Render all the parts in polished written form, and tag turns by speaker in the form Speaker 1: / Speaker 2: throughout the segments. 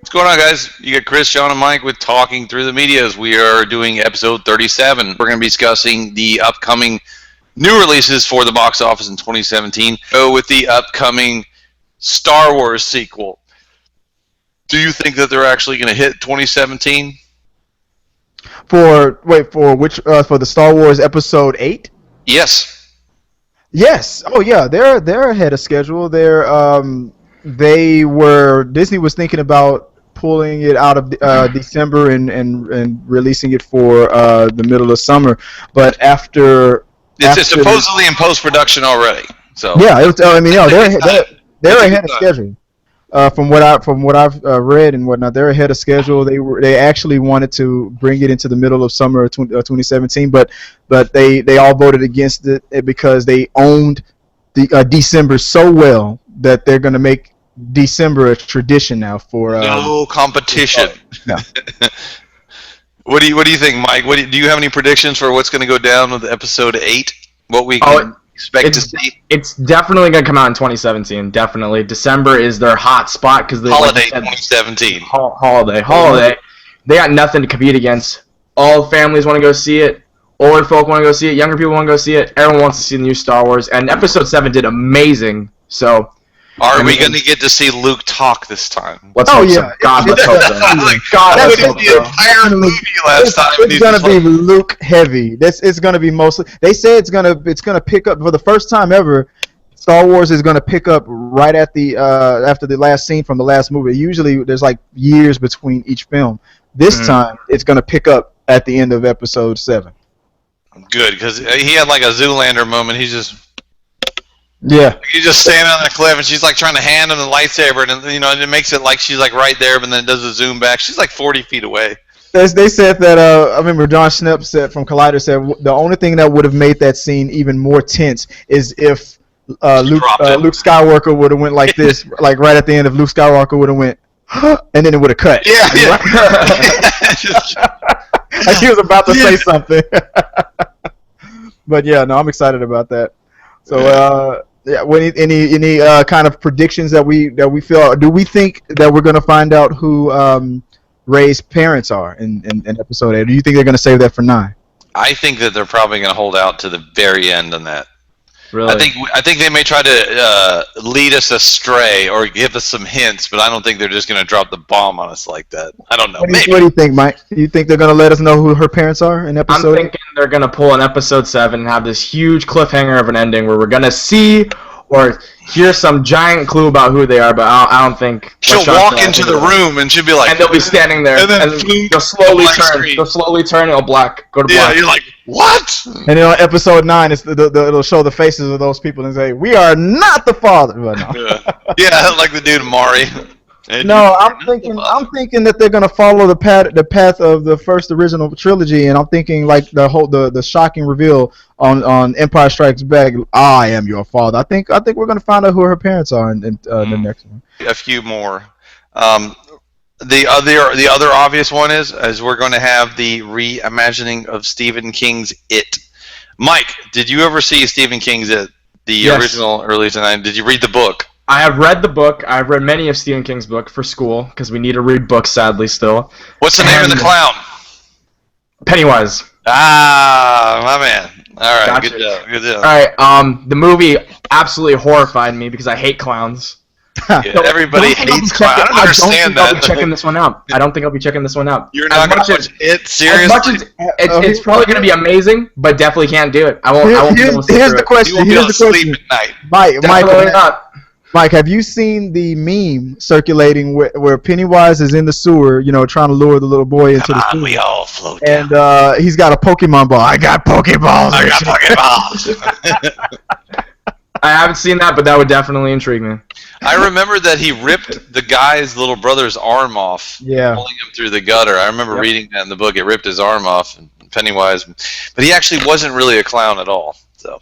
Speaker 1: What's going on, guys? You got Chris, Sean, and Mike with Talking Through the Medias. We are doing episode 37. We're going to be discussing the upcoming new releases for the box office in 2017. Go with the upcoming Star Wars sequel. Do you think that they're actually going to hit 2017?
Speaker 2: For which? For the Star Wars Episode 8?
Speaker 1: Yes.
Speaker 2: Yes. Oh yeah, they're ahead of schedule. Disney was thinking about pulling it out of December and releasing it for the middle of summer, but after
Speaker 1: it's supposedly in post production already. So
Speaker 2: yeah, they're ahead of schedule. From what I've read and whatnot, they're ahead of schedule. They actually wanted to bring it into the middle of summer of 2017, but they all voted against it because they owned the December so well that they're going to make December a tradition now for
Speaker 1: no competition.
Speaker 2: No.
Speaker 1: What do you think, Mike? Do you have any predictions for what's going to go down with episode 8? What we can expect to see?
Speaker 3: It's definitely going to come out in 2017. Definitely, December is their hot spot because
Speaker 1: holiday 2017.
Speaker 3: Holiday. They got nothing to compete against. All families want to go see it. Older folk want to go see it. Younger people want to go see it. Everyone wants to see the new Star Wars. And Episode 7 did amazing. So.
Speaker 1: Are we going to get to see Luke talk this time?
Speaker 3: Let's hope so. God, let's hope so.
Speaker 1: God, that was the entire movie last time.
Speaker 2: It's going to be Luke heavy. It's going to be mostly. They say it's going to pick up for the first time ever. Star Wars is going to pick up right at the after the last scene from the last movie. Usually, there's like years between each film. This time, it's going to pick up at the end of Episode 7.
Speaker 1: Good, because he had like a Zoolander moment. He's just.
Speaker 2: Yeah.
Speaker 1: He's just standing on the cliff, and she's like trying to hand him the lightsaber, and and it makes it like she's like right there, but then it does a zoom back. She's like 40 feet away.
Speaker 2: They said that. I remember John Schnepp said from Collider said the only thing that would have made that scene even more tense is if Luke Skywalker would have went like this, like right at the end. If Luke Skywalker would have went, and then it would have cut.
Speaker 1: Yeah.
Speaker 2: Like he was about to say something. But yeah, no, I'm excited about that. So. Yeah. Any kind of predictions that we feel? Do we think that we're going to find out who Rey's parents are in Episode 8? Or do you think they're going to save that for 9?
Speaker 1: I think that they're probably going to hold out to the very end on that.
Speaker 3: Really?
Speaker 1: I think they may try to lead us astray or give us some hints, but I don't think they're just going to drop the bomb on us like that. I don't know.
Speaker 2: What do you think, Mike? Do you think they're going to let us know who her parents are in Episode 8?
Speaker 3: I'm thinking they're going to pull an Episode 7 and have this huge cliffhanger of an ending where we're going to see or hear some giant clue about who they are, but I don't think...
Speaker 1: She'll walk into the room and she'll be like...
Speaker 3: And they'll be standing there, and then they'll slowly turn. They'll slowly turn, it'll go to black.
Speaker 1: Yeah, you're like, what?
Speaker 2: And then on Episode 9, it'll show the faces of those people and say, we are not the father. But no.
Speaker 1: Yeah, like the dude Mari.
Speaker 2: No, I'm thinking that they're gonna follow the path of the first original trilogy, and I'm thinking like the shocking reveal on Empire Strikes Back. I am your father. I think we're gonna find out who her parents are in the next one.
Speaker 1: A few more. The other obvious one is we're going to have the reimagining of Stephen King's It. Mike, did you ever see Stephen King's It, the original early 90s? Did you read the book?
Speaker 3: I have read the book. I've read many of Stephen King's books for school because we need to read books, sadly, still.
Speaker 1: What's the name of the clown?
Speaker 3: Pennywise.
Speaker 1: Ah, my man. All right,
Speaker 3: Gotcha.
Speaker 1: Good job.
Speaker 3: All right, the movie absolutely horrified me because I hate clowns.
Speaker 1: Yeah, everybody hates clowns. I don't understand that.
Speaker 3: I'll be checking this one out. I don't think I'll be checking this one out.
Speaker 1: You're not going to watch it? Seriously?
Speaker 3: As much as it's probably going to be amazing, but definitely can't do it. I won't be able to
Speaker 2: Here's the question.
Speaker 1: You won't be able to sleep at night.
Speaker 2: Mike, have you seen the meme circulating where Pennywise is in the sewer, trying to lure the little boy into the sewer?
Speaker 1: We all float down.
Speaker 2: And he's got a Pokemon ball. I got Pokeballs.
Speaker 1: I got Pokeballs.
Speaker 3: I haven't seen that, but that would definitely intrigue me.
Speaker 1: I remember that he ripped the guy's little brother's arm off, pulling him through the gutter. I remember reading that in the book. It ripped his arm off, and Pennywise, but he actually wasn't really a clown at all. So.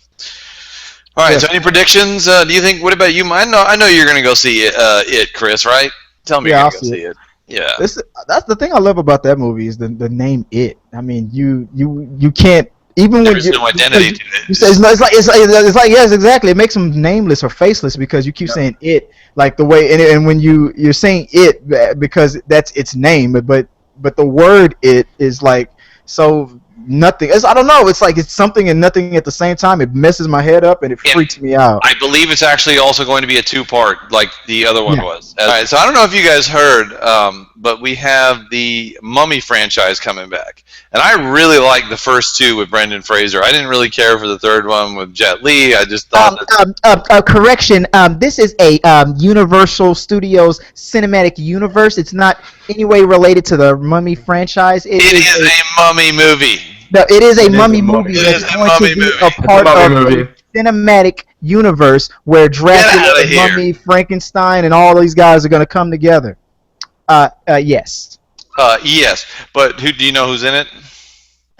Speaker 1: All right. So, any predictions? Do you think? What about you? I know you're going to go see it, Chris. Right? Tell me you're going to go see it. Yeah.
Speaker 2: That's the thing I love about that movie is the name It. I mean, you can't even when
Speaker 1: there's no identity to it.
Speaker 2: You say it's like yes, exactly. It makes them nameless or faceless because you keep saying it, like the way and when you're saying it because that's its name, but the word it is like so nothing. I don't know. It's like it's something and nothing at the same time. It messes my head up and it freaks me out.
Speaker 1: I believe it's actually also going to be a 2-part, like the other one was. All right, so I don't know if you guys heard, but we have the Mummy franchise coming back, and I really like the first 2 with Brendan Fraser. I didn't really care for the third one with Jet Li. I just thought.
Speaker 2: Correction. This is a Universal Studios cinematic universe. It's not any way related to the Mummy franchise.
Speaker 1: It is a Mummy movie.
Speaker 2: No, it is a mummy movie that's going to be a part of a cinematic universe where Dracula, Mummy, Frankenstein, and all these guys are going to come together. Yes.
Speaker 1: Yes, but do you know who's in it?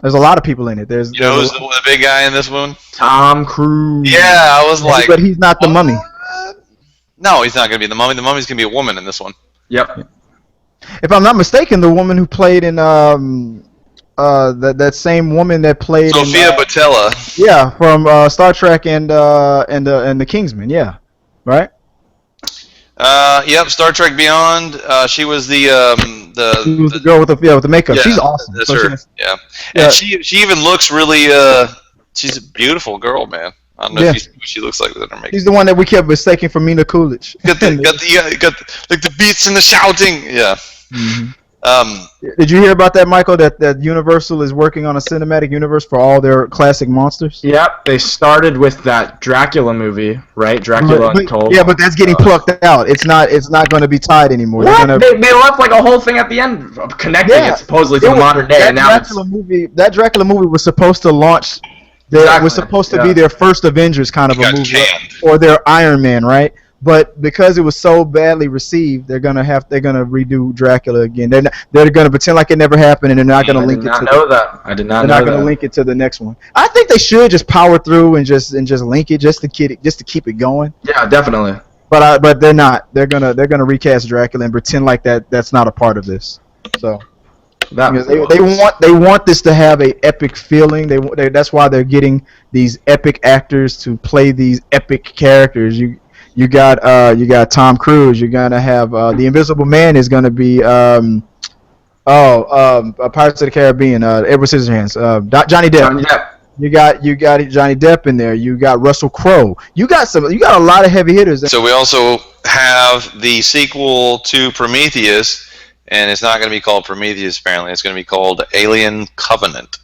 Speaker 2: There's a lot of people in it.
Speaker 1: You know who's the big guy in this one?
Speaker 3: Tom Cruise.
Speaker 1: Yeah, I was like...
Speaker 2: But he's not the Mummy.
Speaker 1: No, he's not going to be the Mummy. The Mummy's going to be a woman in this one.
Speaker 3: Yep.
Speaker 2: If I'm not mistaken, the woman who played in... that same woman that played
Speaker 1: Sophia Botella.
Speaker 2: Yeah, from Star Trek and the Kingsman. Yeah, right.
Speaker 1: Yep, Star Trek Beyond. She was the
Speaker 2: girl with the makeup. Yeah, she's awesome.
Speaker 1: That's her. Yeah, and she even looks really. She's a beautiful girl, man. I don't know if you see what she looks like with her makeup.
Speaker 2: She's the one that we kept mistaking for Mina Coolidge.
Speaker 1: Got the beats and the shouting. Yeah.
Speaker 2: Mm-hmm. Did you hear about that, Michael? That Universal is working on a cinematic universe for all their classic monsters.
Speaker 3: Yep, they started with that Dracula movie, right? Dracula Untold.
Speaker 2: Yeah, but that's getting plucked out. It's not going to be tied anymore.
Speaker 3: What? They left like a whole thing at the end of connecting it supposedly to the modern day.
Speaker 2: That Dracula movie was supposed to launch. It was supposed to be their first Avengers kind of a movie, or their Iron Man, right? But because it was so badly received, they're gonna redo Dracula again. They're gonna pretend like it never happened, and they're not gonna link it to.
Speaker 3: I did not know that. I did not know that.
Speaker 2: They're not gonna link it to the next one. I think they should just power through and just link it just to keep it going.
Speaker 3: Yeah, definitely.
Speaker 2: But they're not. They're gonna recast Dracula and pretend like that's not a part of this. So. They want this to have a epic feeling. That's why they're getting these epic actors to play these epic characters. You got Tom Cruise. You're gonna have the Invisible Man is gonna be Pirates of the Caribbean. Edward Scissorhands. Johnny Depp. You got Johnny Depp in there. You got Russell Crowe. You got a lot of heavy hitters.
Speaker 1: So we also have the sequel to Prometheus, and it's not going to be called Prometheus. Apparently, it's going to be called Alien Covenant.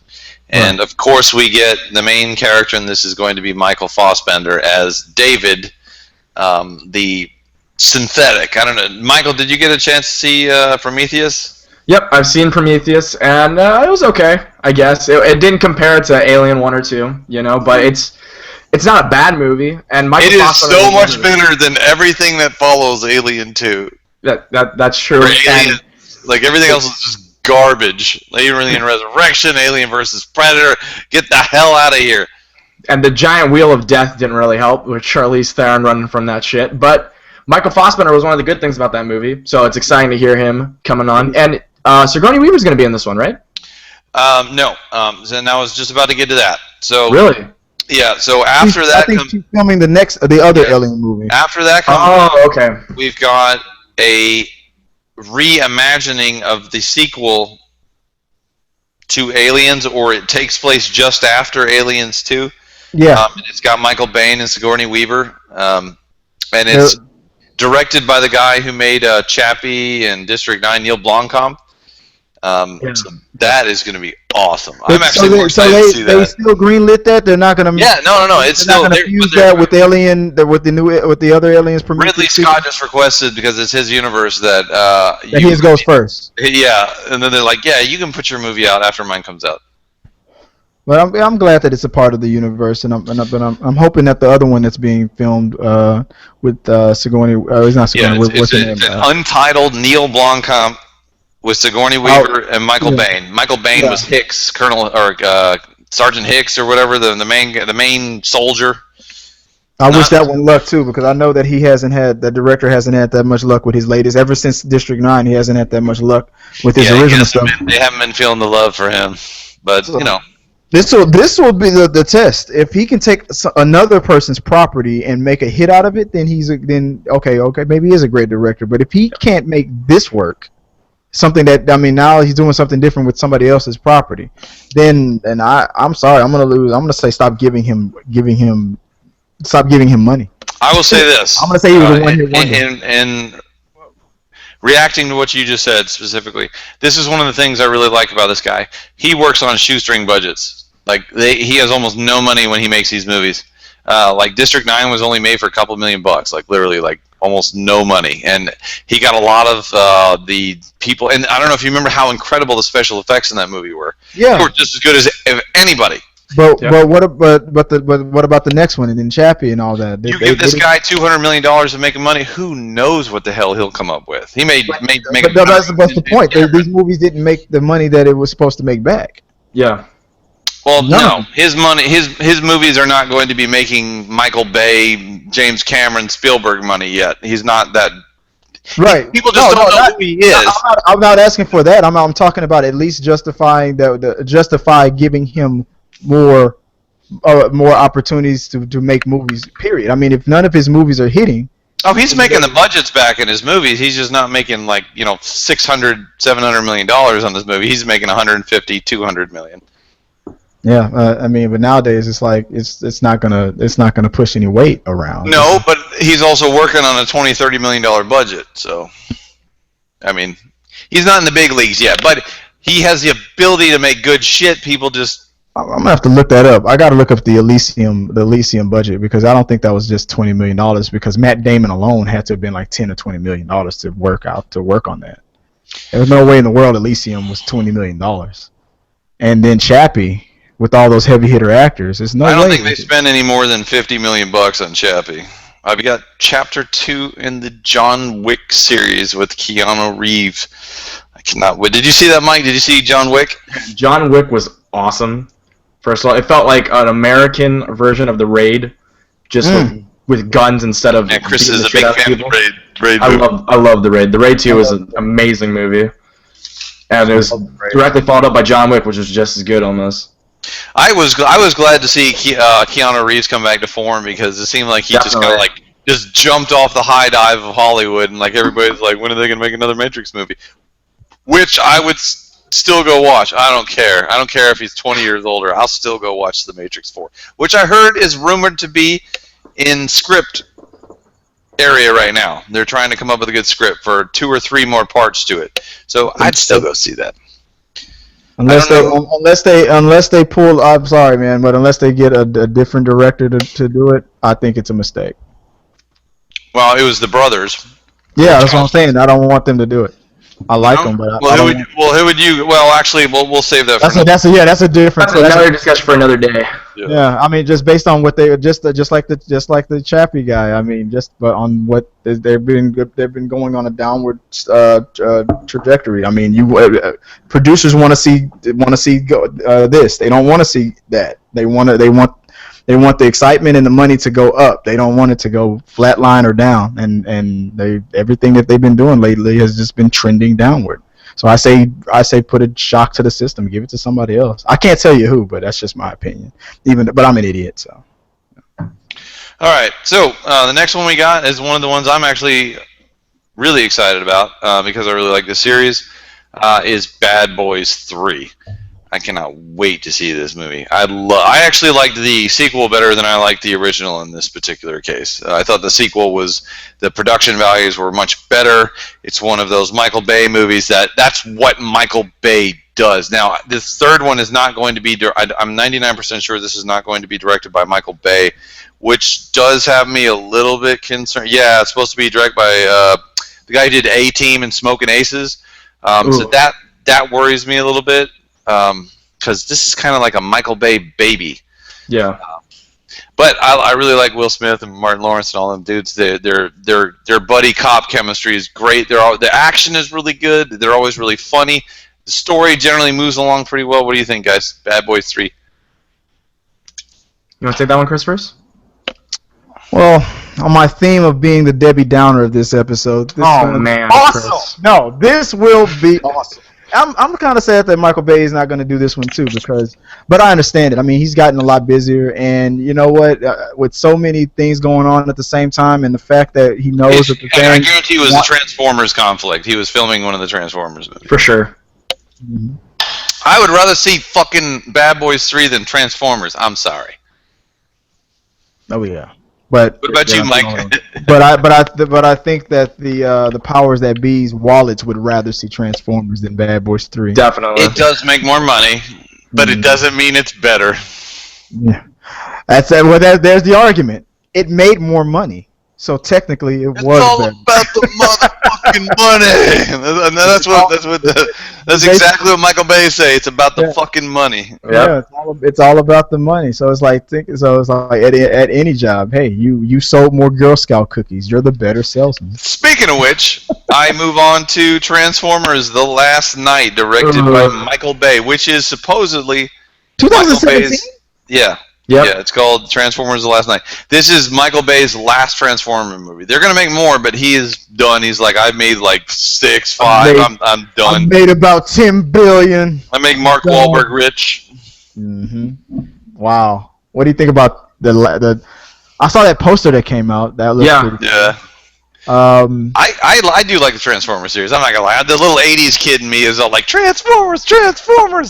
Speaker 1: And of course, we get the main character, and this is going to be Michael Fassbender as David. The synthetic. I don't know. Michael, did you get a chance to see Prometheus?
Speaker 3: Yep, I've seen Prometheus, and it was okay, I guess. It didn't compare to Alien 1 or 2, but it's not a bad movie. And Michael Fassbender
Speaker 1: so much better than everything that follows Alien 2.
Speaker 3: That's true.
Speaker 1: Alien, like everything else is just garbage. Alien Resurrection, Alien versus Predator. Get the hell out of here.
Speaker 3: And the giant wheel of death didn't really help with Charlize Theron running from that shit. But Michael Fassbender was one of the good things about that movie, so it's exciting to hear him coming on. And Sigourney Weaver's going to be in this one, right?
Speaker 1: No. And I was just about to get to that. So
Speaker 3: really?
Speaker 1: Yeah. So after that,
Speaker 2: I think she's filming the other Alien movie.
Speaker 1: After that
Speaker 3: okay.
Speaker 1: We've got a reimagining of the sequel to Aliens, or it takes place just after Aliens 2.
Speaker 2: Yeah.
Speaker 1: It's got Michael Biehn and Sigourney Weaver, and it's directed by the guy who made Chappie and District 9, Neil Blomkamp. So that is going to more excited to see that.
Speaker 2: They still greenlit that. They're not going to.
Speaker 1: Yeah, no. It's still
Speaker 2: not going to fuse that with Alien, with the other Aliens.
Speaker 1: Ridley Scott just requested, because it's his universe, that
Speaker 2: his goes first.
Speaker 1: Yeah, and then they're like, yeah, you can put your movie out after mine comes out.
Speaker 2: But I'm glad that it's a part of the universe, and I'm hoping that the other one that's being filmed with Sigourney, it's not Sigourney.
Speaker 1: It's an untitled Neil Blomkamp with Sigourney Weaver and Michael Biehn. Michael Biehn was Hicks, Sergeant Hicks or whatever, the main soldier.
Speaker 2: I wish that one luck too, because I know that the director hasn't had that much luck with his latest. Ever since District 9, he hasn't had that much luck with his original stuff.
Speaker 1: They haven't been feeling the love for him, but
Speaker 2: This will be the test. If he can take another person's property and make a hit out of it, then okay, maybe he is a great director. But if he can't make this work, something that now he's doing something different with somebody else's property, then I'm sorry, I'm gonna lose. I'm gonna say stop giving him money.
Speaker 1: I will say this.
Speaker 2: I'm gonna say he was a one-hit wonder.
Speaker 1: And reacting to what you just said specifically, this is one of the things I really like about this guy. He works on shoestring budgets. Like he has almost no money when he makes these movies. Like District 9 was only made for a couple $1 million, like literally like almost no money. And he got a lot of the people. And I don't know if you remember how incredible the special effects in that movie were.
Speaker 2: Yeah,
Speaker 1: they were just as good as anybody.
Speaker 2: But what about the next one and then Chappie and all that?
Speaker 1: You give this guy $200 million of making money. Who knows what the hell he'll come up with? He made. But
Speaker 2: that's the point. These movies didn't make the money that it was supposed to make back.
Speaker 3: Yeah.
Speaker 1: Well, no. His movies are not going to be making Michael Bay, James Cameron, Spielberg money yet. He's not that.
Speaker 2: Right.
Speaker 1: People just don't know who he is.
Speaker 2: I'm not asking for that. I'm talking about at least justify giving him more opportunities to make movies. Period. I mean, if none of his movies are hitting.
Speaker 1: Oh, he's making the budgets back in his movies. He's just not making $600, $700 million on this movie. He's making $150, $200 million.
Speaker 2: Yeah, but nowadays it's like it's not gonna push any weight around.
Speaker 1: No, but he's also working on a $20-30 million budget. So, I mean, he's not in the big leagues yet, but he has the ability to make good shit. People just.
Speaker 2: I'm gonna have to look that up. I gotta look up the Elysium budget because I don't think that was just $20 million because Matt Damon alone had to have been like $10 or $20 million to work on that. There's no way in the world Elysium was $20 million, and then Chappie. With all those heavy hitter actors, there's no way.
Speaker 1: I don't think they spend any more than $50 million on Chappie. I've got Chapter 2 in the John Wick series with Keanu Reeves. I cannot wait. Did you see that, Mike? Did you see John Wick?
Speaker 3: John Wick was awesome. First of all, it felt like an American version of The Raid, just with guns instead of.
Speaker 1: Yeah, Chris is a big fan of the Raid.
Speaker 3: I love The Raid. The Raid 2 was an amazing movie, and it was directly followed up by John Wick, which was just as good almost.
Speaker 1: I was glad to see Keanu Reeves come back to form because it seemed like he just kind of just jumped off the high dive of Hollywood and like everybody's like, when are they gonna make another Matrix movie? Which I would still go watch. I don't care. I don't care if he's 20 years older. I'll still go watch The Matrix 4, which I heard is rumored to be in script area right now. They're trying to come up with a good script for 2 or 3 more parts to it. So I'd still go see that.
Speaker 2: Unless they pull, I'm sorry, man, but unless they get a different director to do it, I think it's a mistake.
Speaker 1: Well, it was the brothers.
Speaker 2: Yeah, that's what I'm saying. I don't want them to do it. I like them, but
Speaker 1: who would you? Well, actually, we'll save that.
Speaker 2: That's a different.
Speaker 3: That's another discussion for another day.
Speaker 2: Yeah, I mean, just based on what they just like the Chappie guy. I mean, but on what they've been going on a downward trajectory. I mean, producers want to see this. They don't want to see that. They want the excitement and the money to go up. They don't want it to go flatline or down. And everything that they've been doing lately has just been trending downward. So I say put a shock to the system. Give it to somebody else. I can't tell you who, but that's just my opinion. But I'm an idiot, so.
Speaker 1: All right. So the next one we got is one of the ones I'm actually really excited about because I really like the series. Is Bad Boys 3. I cannot wait to see this movie. I actually liked the sequel better than I liked the original in this particular case. I thought the production values were much better. It's one of those Michael Bay movies that's what Michael Bay does. Now, this third one is not going to be, I'm 99% sure this is not going to be directed by Michael Bay, which does have me a little bit concerned. Yeah, it's supposed to be directed by the guy who did A-Team and Smoking Aces. So that worries me a little bit. Because this is kind of like a Michael Bay baby.
Speaker 3: Yeah.
Speaker 1: But I really like Will Smith and Martin Lawrence and all them dudes. Their buddy cop chemistry is great. The action is really good. They're always really funny. The story generally moves along pretty well. What do you think, guys? Bad Boys 3.
Speaker 3: You want to take that one, Chris, first?
Speaker 2: Well, on my theme of being the Debbie Downer of this episode.
Speaker 3: Man.
Speaker 2: Awesome! Chris. No, this will be awesome. I'm kind of sad that Michael Bay is not going to do this one too, but I understand it. I mean, he's gotten a lot busier, and you know what? With so many things going on at the same time, and the fact that he knows that the
Speaker 1: I guarantee it was a Transformers conflict. He was filming one of the Transformers movies.
Speaker 3: For sure.
Speaker 2: Mm-hmm.
Speaker 1: I would rather see fucking Bad Boys 3 than Transformers. I'm sorry.
Speaker 2: Oh yeah. But
Speaker 1: what about you, Mike?
Speaker 2: but I think that the powers that be's wallets would rather see Transformers than Bad Boys 3.
Speaker 3: Definitely.
Speaker 1: It does make more money, but it doesn't mean it's better.
Speaker 2: Yeah. There's the argument. It made more money. So technically, it's
Speaker 1: all
Speaker 2: better.
Speaker 1: about the motherfucking money. And that's exactly what Michael Bay say. It's about the fucking money.
Speaker 2: Yeah, it's all about the money. So it's like at any job, hey, you sold more Girl Scout cookies. You're the better salesman.
Speaker 1: Speaking of which, I move on to Transformers: The Last Night, directed by Michael Bay, which is supposedly
Speaker 2: 2017.
Speaker 1: Yeah.
Speaker 3: Yep.
Speaker 1: Yeah, it's called Transformers: The Last Night. This is Michael Bay's last Transformer movie. They're gonna make more, but he is done. He's like, I've made like 6, 5. I'm done.
Speaker 2: I made about $10 billion.
Speaker 1: I make Mark Wahlberg rich.
Speaker 2: Mm-hmm. Wow. What do you think about the? I saw that poster that came out. That looks pretty cool.
Speaker 1: Yeah. I do like the Transformers series. I'm not gonna lie. The little '80s kid in me is all like Transformers,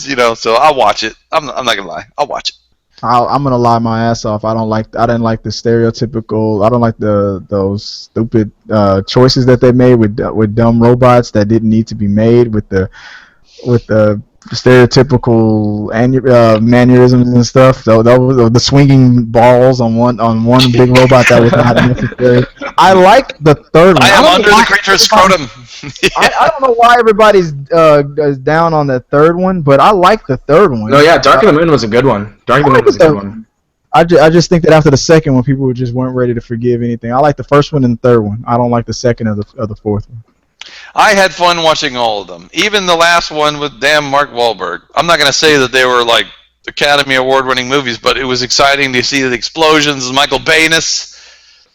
Speaker 1: you know. So I'll watch it. I'm not gonna lie. I'll watch it.
Speaker 2: I'm gonna lie my ass off. I didn't like the stereotypical. I don't like those stupid choices that they made with dumb robots that didn't need to be made with the stereotypical mannerisms and stuff. So the swinging balls on one big robot that was not necessary. I like the third one.
Speaker 1: I am under the creature's scrotum.
Speaker 2: I don't know why everybody's down on the third one, but I like the third one.
Speaker 3: No, yeah, Dark of the Moon was a good one. Dark of the Moon was a good one.
Speaker 2: I just think that after the second one, people just weren't ready to forgive anything. I like the first one and the third one. I don't like the second or the fourth one.
Speaker 1: I had fun watching all of them. Even the last one with damn Mark Wahlberg. I'm not going to say that they were like Academy Award-winning movies, but it was exciting to see the explosions and Michael Bay-ness.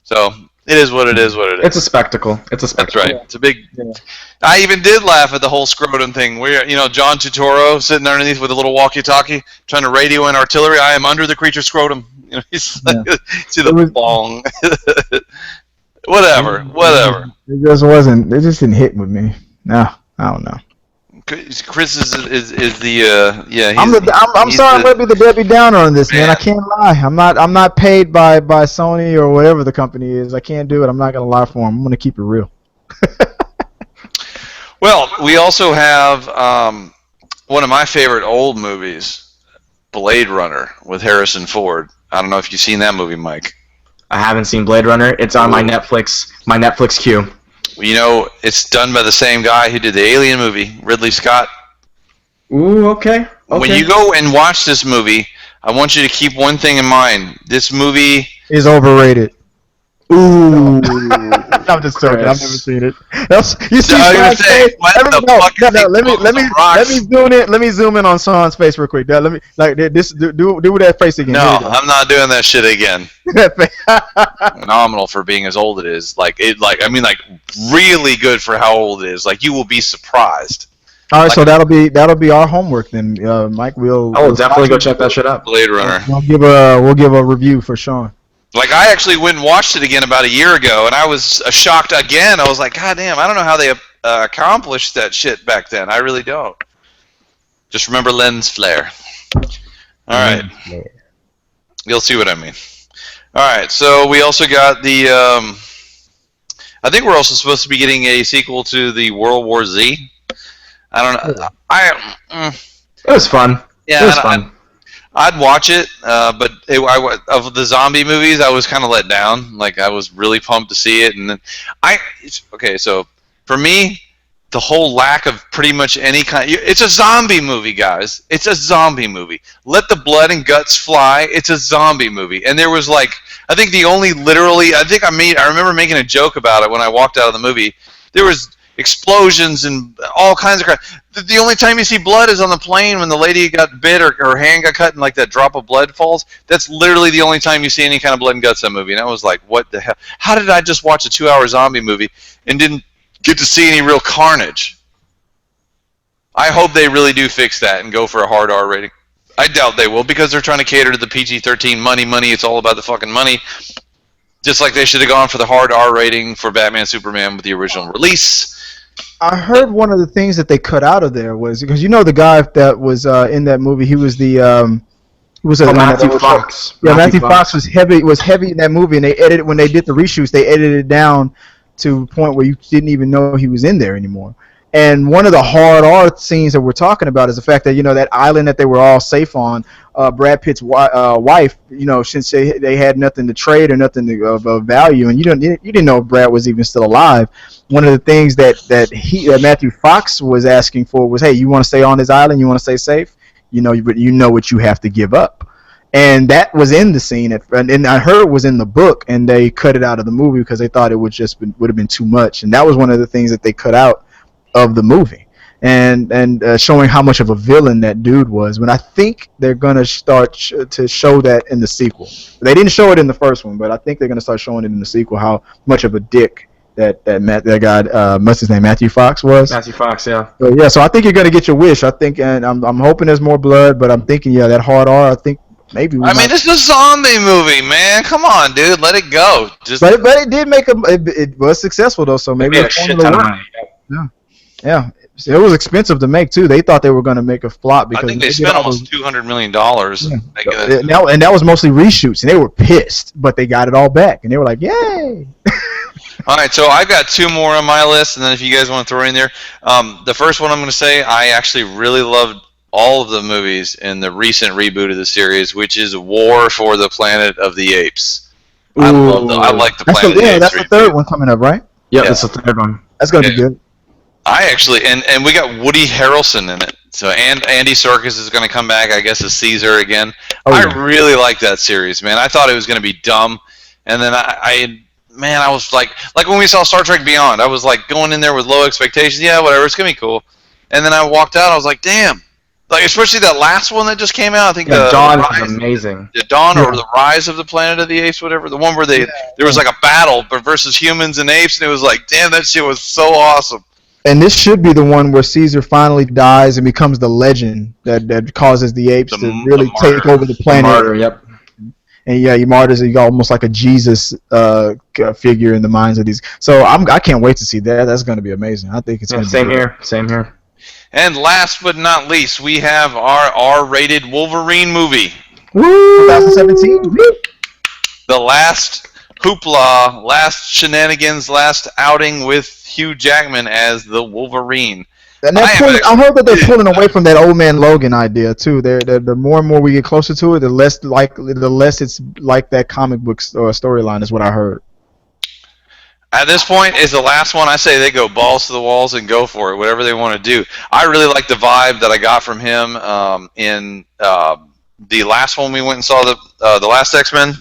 Speaker 1: So it is what it is.
Speaker 3: It's a spectacle. That's
Speaker 1: right. It's a big. Yeah. I even did laugh at the whole scrotum thing. Where John Turturro sitting underneath with a little walkie-talkie, trying to radio in artillery. I am under the creature's scrotum. He's like, see the bong. Whatever.
Speaker 2: It just wasn't. It just didn't hit with me. No, I don't know.
Speaker 1: Chris is the yeah.
Speaker 2: I'm sorry. I'm gonna be the Debbie Downer on this, man. I can't lie. I'm not paid by Sony or whatever the company is. I can't do it. I'm not gonna lie for them. I'm gonna keep it real.
Speaker 1: Well, we also have one of my favorite old movies, Blade Runner with Harrison Ford. I don't know if you've seen that movie, Mike.
Speaker 3: I haven't seen Blade Runner. It's on my Netflix queue.
Speaker 1: It's done by the same guy who did the Alien movie, Ridley Scott.
Speaker 3: Ooh, okay.
Speaker 1: When you go and watch this movie, I want you to keep one thing in mind. This movie
Speaker 2: is overrated. Ooh. I'm just joking. I've never seen it. You see Sean's face? Let me zoom in on Sean's face real quick. Let me do that face again.
Speaker 1: No, I'm not doing that shit again. Phenomenal for being as old it is. Really good for how old it is. Like, you will be surprised.
Speaker 2: All right, so that'll be our homework then, Mike.
Speaker 3: I will definitely go check that shit out.
Speaker 1: Blade Runner.
Speaker 2: We'll give a review for Sean.
Speaker 1: Like, I actually went and watched it again about a year ago, and I was shocked again. I was like, God damn, I don't know how they accomplished that shit back then. I really don't. Just remember lens flare. All right. You'll see what I mean. All right, so we also got the... I think we're also supposed to be getting a sequel to the World War Z. I don't know.
Speaker 3: It was fun.
Speaker 1: Yeah,
Speaker 3: it was fun.
Speaker 1: I'd watch it, but of the zombie movies, I was kind of let down. Like, I was really pumped to see it, and then so for me, the whole lack of pretty much any kind. It's a zombie movie, guys. It's a zombie movie. Let the blood and guts fly. It's a zombie movie, and there was I think I remember making a joke about it when I walked out of the movie. There was explosions and all kinds of crap. The only time you see blood is on the plane when the lady got bit or her hand got cut and that drop of blood falls. That's literally the only time you see any kind of blood and guts in that movie. And I was like, what the hell? How did I just watch a 2-hour zombie movie and didn't get to see any real carnage? I hope they really do fix that and go for a hard R rating. I doubt they will because they're trying to cater to the PG-13 money. It's all about the fucking money. Just like they should have gone for the hard R rating for Batman Superman with the original release.
Speaker 2: I heard one of the things that they cut out of there was because the guy that was in that movie, he was the
Speaker 3: Matthew Fox.
Speaker 2: Yeah, Matthew Fox was heavy in that movie, and they edited when they did the reshoots. They edited it down to a point where you didn't even know he was in there anymore. And one of the hard R scenes that we're talking about is the fact that that island that they were all safe on, Brad Pitt's wife, since they had nothing to trade or nothing of value, and you didn't know if Brad was even still alive. One of the things that Matthew Fox was asking for was, hey, you want to stay on this island? You want to stay safe? But you know what you have to give up. And that was in the scene, and I heard it was in the book, and they cut it out of the movie because they thought it would have been too much. And that was one of the things that they cut out of the movie, and showing how much of a villain that dude was. But I think they're gonna start to show that in the sequel. They didn't show it in the first one, but I think they're gonna start showing it in the sequel how much of a dick that guy, what's his name, Matthew Fox was.
Speaker 3: Matthew Fox, yeah.
Speaker 2: So I think you're gonna get your wish. I think, and I'm hoping there's more blood, but I'm thinking, that hard R. I think maybe.
Speaker 1: This is a zombie movie, man. Come on, dude, let it go.
Speaker 2: But it did make it was successful though, so maybe
Speaker 3: a shit ton of money.
Speaker 2: Yeah, it was expensive to make too. They thought they were going to make a flop because
Speaker 1: I think they spent almost $200 million.
Speaker 2: Yeah. And that was mostly reshoots, and they were pissed, but they got it all back, and they were like, "Yay!"
Speaker 1: All right, so I've got two more on my list, and then if you guys want to throw in there, the first one I'm going to say I actually really loved all of the movies in the recent reboot of the series, which is War for the Planet of the Apes. I like the Planet of the Apes.
Speaker 2: That's the third one coming up, right?
Speaker 3: Yeah, that's the third one.
Speaker 2: That's going to be good.
Speaker 1: I actually, and we got Woody Harrelson in it. So Andy Serkis is going to come back, I guess, as Caesar again. I really like that series, man. I thought it was going to be dumb, and then I was like when we saw Star Trek Beyond, I was like going in there with low expectations. Yeah, whatever, it's going to be cool. And then I walked out, I was like, damn. Like, especially that last one that just came out. I think
Speaker 3: Dawn is amazing.
Speaker 1: The Dawn or the Rise of the Planet of the Apes, whatever. The one where there was like a battle versus humans and apes, and it was like, damn, that shit was so awesome.
Speaker 2: And this should be the one where Caesar finally dies and becomes the legend that causes the apes to really take over the planet.
Speaker 3: The martyr, yep.
Speaker 2: And he martyrs. He got almost like a Jesus figure in the minds of these. So I can't wait to see that. That's going to be amazing. I think it's going to be
Speaker 3: Same here.
Speaker 1: And last but not least, we have our R-rated Wolverine movie.
Speaker 2: Woo! 2017.
Speaker 1: The last hoopla, last shenanigans, last outing with Hugh Jackman as the Wolverine.
Speaker 2: And I heard that they're pulling away from that old man Logan idea too. The more and more we get closer to it, the less it's like that comic book storyline is what I heard.
Speaker 1: At this point, is the last one. I say they go balls to the walls and go for it, whatever they want to do. I really like the vibe that I got from him in the last one we went and saw, the last X-Men,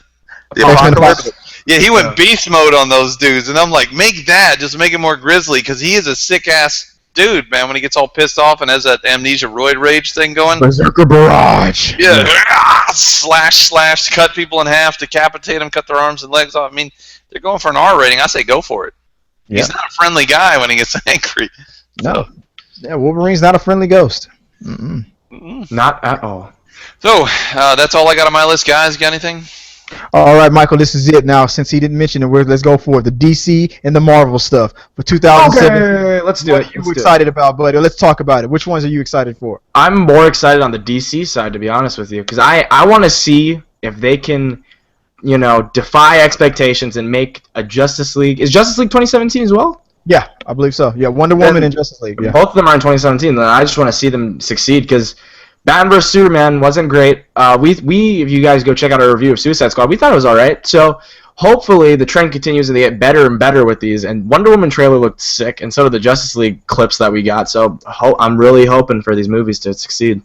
Speaker 1: the Apocalypse. Yeah, he went beast mode on those dudes, and I'm like, just make it more grisly, because he is a sick-ass dude, man, when he gets all pissed off and has that amnesia roid rage thing going.
Speaker 2: Berserker Barrage.
Speaker 1: Yeah. Slash, cut people in half, decapitate them, cut their arms and legs off. I mean, they're going for an R rating. I say go for it. Yeah. He's not a friendly guy when he gets angry.
Speaker 2: No. Yeah, Wolverine's not a friendly ghost.
Speaker 3: Not at all.
Speaker 1: So, that's all I got on my list, guys. You got anything?
Speaker 2: All right, Michael, this is it now. Since he didn't mention it, let's go for it. The DC and the Marvel stuff for 2007.
Speaker 3: Okay, let's do it.
Speaker 2: What are you excited about, buddy? Let's talk about it. Which ones are you excited for?
Speaker 3: I'm more excited on the DC side, to be honest with you, because I want to see if they can, defy expectations and make a Justice League. Is Justice League 2017 as well?
Speaker 2: Yeah, I believe so. Yeah, Wonder Woman and Justice League. Yeah.
Speaker 3: Both of them are in 2017. I just want to see them succeed because Batman vs Superman wasn't great. If you guys go check out our review of Suicide Squad, we thought it was all right. So hopefully the trend continues and they get better and better with these. And Wonder Woman trailer looked sick, and so did the Justice League clips that we got. So I'm really hoping for these movies to succeed.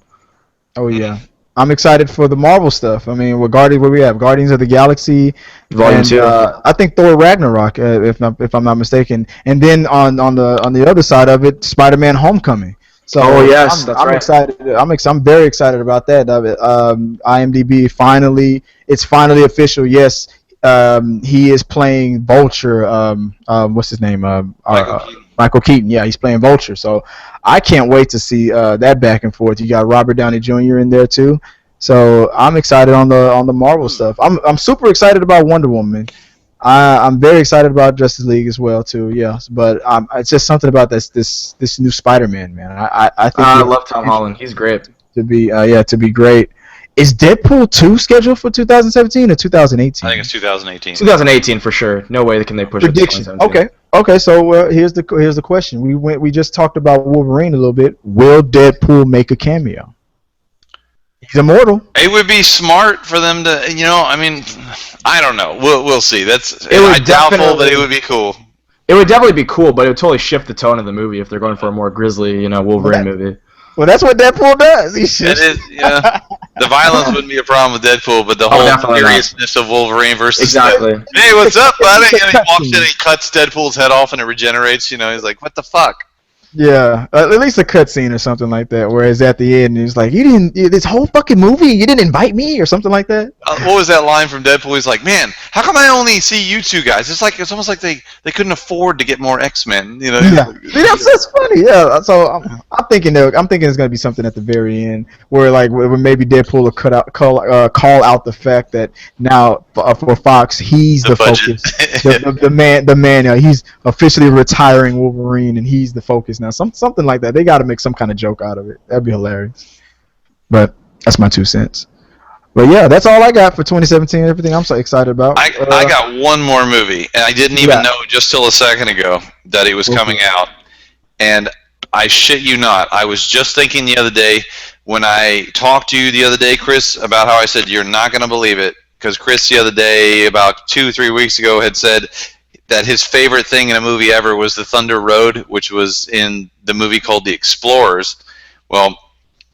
Speaker 2: Oh yeah, I'm excited for the Marvel stuff. I mean, what we have Guardians of the Galaxy,
Speaker 3: Volume 2.
Speaker 2: I think Thor Ragnarok, if I'm not mistaken. And then on the other side of it, Spider-Man: Homecoming. So
Speaker 3: yes,
Speaker 2: I'm excited. I'm very excited about that. IMDb it's finally official. Yes, he is playing Vulture. What's his name? Michael Michael Keaton. Yeah, he's playing Vulture. So I can't wait to see that back and forth. You got Robert Downey Jr. in there too. So I'm excited on the Marvel stuff. I'm super excited about Wonder Woman. I'm very excited about Justice League as well too. Yes, but it's just something about this new Spider-Man, man. I think
Speaker 3: I love Tom Holland. He's great.
Speaker 2: To be great. Is Deadpool 2 scheduled for 2017 or 2018?
Speaker 1: I think it's 2018.
Speaker 3: 2018 for sure. No way can they push
Speaker 2: prediction.
Speaker 3: it to 2017.
Speaker 2: Okay. So here's the question. We just talked about Wolverine a little bit. Will Deadpool make a cameo? He's immortal.
Speaker 1: It would be smart for them to, I mean, I don't know. We'll see. Doubtful, but it would be cool.
Speaker 3: It would definitely be cool, but it would totally shift the tone of the movie if they're going for a more grisly, Wolverine movie.
Speaker 2: Well, that's what Deadpool does.
Speaker 1: It is, yeah. The violence wouldn't be a problem with Deadpool, but the whole seriousness of Wolverine versus
Speaker 3: exactly.
Speaker 1: Hey, what's up, buddy? And he walks in and he cuts Deadpool's head off and it regenerates. He's like, what the fuck?
Speaker 2: Yeah, at least a cutscene or something like that. Whereas at the end, he's like, this whole fucking movie, you didn't invite me or something like that.
Speaker 1: What was that line from Deadpool? He's like, man, how come I only see you two guys? It's almost like they couldn't afford to get more X-Men.
Speaker 2: Yeah, that's funny. Yeah, so I'm thinking it's gonna be something at the very end where maybe Deadpool will call out the fact that now for Fox he's the focus, the man. He's officially retiring Wolverine and he's the focus. Now, something like that. They got to make some kind of joke out of it. That'd be hilarious. But that's my 2 cents. But yeah, that's all I got for 2017. Everything I'm so excited about.
Speaker 1: I got one more movie, and I didn't even know just till a second ago that it was coming out. And I shit you not, I was just thinking the other day when I talked to you the other day, Chris, about how I said you're not going to believe it, because Chris the other day, about 2-3 weeks ago, had said that his favorite thing in a movie ever was The Thunder Road, which was in the movie called The Explorers. Well,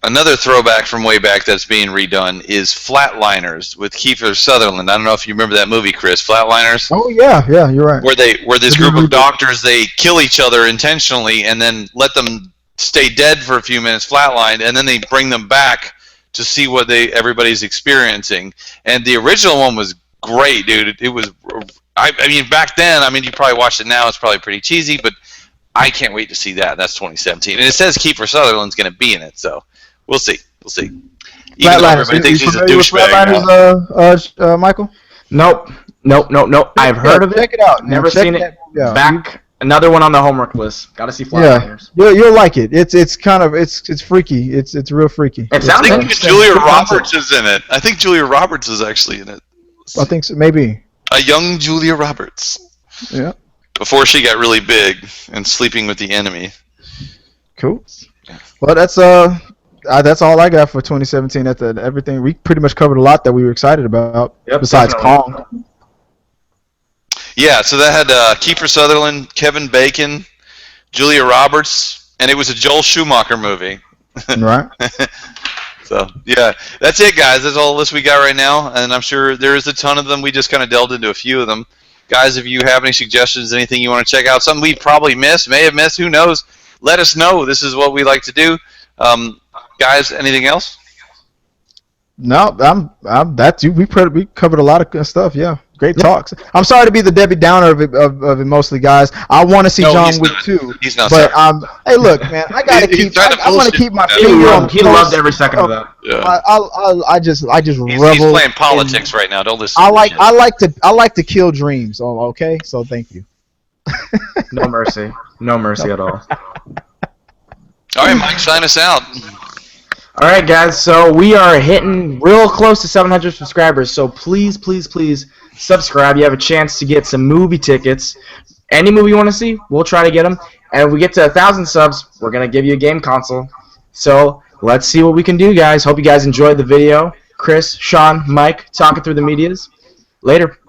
Speaker 1: another throwback from way back that's being redone is Flatliners with Kiefer Sutherland. I don't know if you remember that movie, Chris. Flatliners?
Speaker 2: Oh, yeah, you're right.
Speaker 1: Where this group of doctors, they kill each other intentionally and then let them stay dead for a few minutes, flatlined, and then they bring them back to see what everybody's experiencing. And the original one was great, dude. It was... I mean, back then, you probably watched it now, it's probably pretty cheesy, but I can't wait to see that. That's 2017. And it says Kiefer Sutherland's going to be in it, so we'll see. Even though everybody thinks he's a douchebag.
Speaker 2: Michael?
Speaker 3: Nope. I've heard of it.
Speaker 2: Check it out.
Speaker 3: Never seen it. Back. Another one on the homework list. Got to see Flatliners.
Speaker 2: Yeah, you'll like it. It's kind of it's freaky. It's real freaky.
Speaker 3: It sounds
Speaker 1: I think Julia Roberts is in it. I think Julia Roberts is actually in it.
Speaker 2: I think so, maybe.
Speaker 1: A young Julia Roberts.
Speaker 2: Yeah.
Speaker 1: Before she got really big and sleeping with the enemy.
Speaker 2: Cool. Well, that's all I got for 2017. Everything we pretty much covered a lot that we were excited about.
Speaker 3: Yep,
Speaker 2: besides
Speaker 3: definitely.
Speaker 2: Kong.
Speaker 1: Yeah, so that had Kiefer Sutherland, Kevin Bacon, Julia Roberts, and it was a Joel Schumacher movie.
Speaker 2: Right.
Speaker 1: So, yeah, that's it, guys. That's all the list we got right now, and I'm sure there is a ton of them. We just kind of delved into a few of them. Guys, if you have any suggestions, anything you want to check out, something we probably missed, may have missed, who knows, let us know. This is what we like to do. Guys, anything else?
Speaker 2: No, we covered a lot of stuff, yeah. Great talks. I'm sorry to be the Debbie Downer of it mostly, guys. I want to see John Wick 2.
Speaker 1: He's not.
Speaker 2: But hey, look, man, I gotta keep. I want to keep my finger on.
Speaker 3: He loved every second of that.
Speaker 1: Yeah.
Speaker 2: I just revel.
Speaker 1: He's playing politics right now. Don't listen.
Speaker 2: I like to kill dreams. Oh, okay. So thank you.
Speaker 3: No mercy at all.
Speaker 1: All right, Mike, sign us out.
Speaker 3: All right, guys. So we are hitting real close to 700 subscribers. So please subscribe. You have a chance to get some movie tickets. Any movie you want to see, we'll try to get them. And if we get to 1,000 subs, we're going to give you a game console. So let's see what we can do, guys. Hope you guys enjoyed the video. Chris, Sean, Mike, talking through the medias. Later.